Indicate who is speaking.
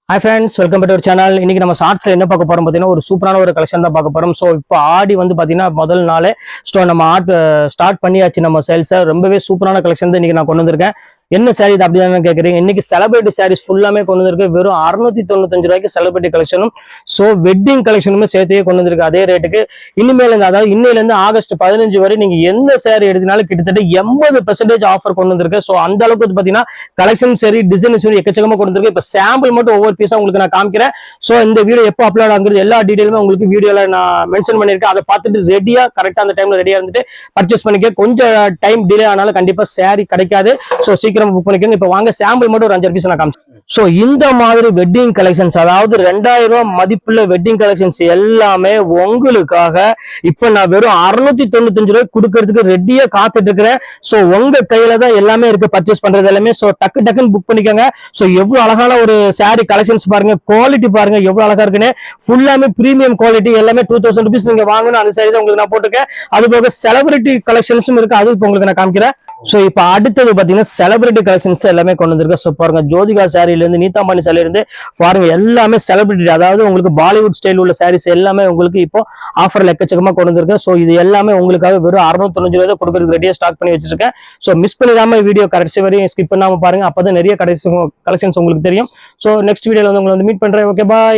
Speaker 1: Hi friends, welcome back to our channel. இன்னைக்கு நம்ம ஷார்ட்ஸ்ல என்ன பார்க்க போறோம் பார்த்தீங்கன்னா ஒரு சூப்பரான ஒரு கலெக்ஷன் தான் பார்க்க போறோம். ஸோ இப்போ ஆடி வந்து பார்த்தீங்கன்னா முதல் நாளே நம்ம ஸ்டார்ட் பண்ணியாச்சு நம்ம சேல்ஸை. ரொம்பவே சூப்பரான கலெக்ஷன் தான் இன்னைக்கு நான் கொண்டு வந்திருக்கேன். என்ன சாரி இது அப்படிதான் கேட்குறீங்க. இன்னைக்கு செலிபிரிட்டி சாரீஸ் ஃபுல்லாமே கொண்டு வந்திருக்கு. வெறும் 695 ரூபாய்க்கு செலிபிரிட்டி கலெக்ஷனும் ஸோ வெட்டிங் கலெக்ஷனுமே சேர்த்தே கொண்டு வந்திருக்கு அதே ரேட்டுக்கு. இனிமேல் இருந்து அதாவது இன்னையிலேருந்து ஆகஸ்ட் 15 வரை நீங்க எந்த சாரி எடுத்தினாலும் கிட்டத்தட்ட 80% ஆஃபர் கொண்டு வந்திருக்கு. ஸோ அந்த அளவுக்கு பார்த்தீங்கன்னா கலெக்ஷன் சரி டிசைன் சரி எக்கச்சக்கமாக கொண்டு வந்திருக்கு. இப்போ சாம்பிள் மட்டும் ஒவ்வொரு பீஸா உங்களுக்கு நான் காமிக்கிறேன். ஸோ இந்த வீடியோ எப்போ அப்லோட் ஆகுறது எல்லா டீடைலுமே உங்களுக்கு வீடியோல நான் மென்ஷன் பண்ணியிருக்கேன். அதை பார்த்துட்டு ரெடியா கரெக்டாக அந்த டைம்ல ரெடியா இருந்துட்டு பர்ச்சேஸ் பண்ணிக்க. கொஞ்சம் டைம் டிலே ஆனாலும் கண்டிப்பா சாரி கிடைக்காது. ஸோ சீக்கிரம் புக் பண்ணிக்கோங்க. இப்போ வாங்க சாம்பிள் மட்டும் ஒரு 5 பீஸ் நான் காமிச்சேன். ஸோ இந்த மாதிரி வெட்டிங் கலெக்ஷன்ஸ் அதாவது 2000 ரூபாய் மதிப்புள்ள வெட்டிங் கலெக்ஷன்ஸ் எல்லாமே உங்களுக்காக இப்போ நான் வெறும் 695 ரூபாய் கொடுக்கறதுக்கு ரெடியா காத்துட்டு இருக்கிறேன். ஸோ உங்க கையில தான் எல்லாமே இருக்கு பர்ச்சேஸ் பண்றது எல்லாமே. ஸோ டக்குன்னு புக் பண்ணிக்கோங்க. ஸோ எவ்வளவு அழகான ஒரு சாரி கலெக்ஷன்ஸ் பாருங்க, குவாலிட்டி பாருங்க எவ்வளவு அழகா இருக்குன்னு. ஃபுல்லாமே பிரீமியம் குவாலிட்டி எல்லாமே 2000 rupees நீங்க வாங்கணும். அந்த சாரி தான் உங்களுக்கு நான் போட்டிருக்கேன். அது போக செலிபிரிட்டி கலெக்ஷன்ஸும் இருக்கு. அது இப்போ உங்களுக்கு நான் காமிக்கிறேன். ஸோ இப்போ அடுத்தது பார்த்தீங்கன்னா செலிபிரிட்டி கலெக்ஷன்ஸ் எல்லாமே கொண்டு வந்திருக்கு. ஸோ பாருங்க ஜோதிகா சாரிலேருந்து நீதாமணி சாரிலேருந்து பாருங்க எல்லாமே செலிபிரிட்டி அதாவது உங்களுக்கு பாலிவுட் ஸ்டைல் உள்ள சாரீஸ் எல்லாமே உங்களுக்கு இப்போ ஆஃபர்ல எக்கச்சக்கமா கொண்டு வந்திருக்கு. ஸோ இது எல்லாமே உங்களுக்காக வெறும் 695 ரூபாய் கொடுக்கறதுக்கு ரெடியா ஸ்டாக் பண்ணி வச்சிருக்கேன். ஸோ மிஸ் பண்ணிடாம வீடியோ கடைசி வரையும் ஸ்கிப் பண்ணாம பாருங்க. அப்பதான் நிறைய கலெக்ஷன்ஸ் உங்களுக்கு தெரியும். ஸோ நெக்ஸ்ட் வீடியோல வந்து உங்களை வந்து மீட் பண்றேன். Okay bye.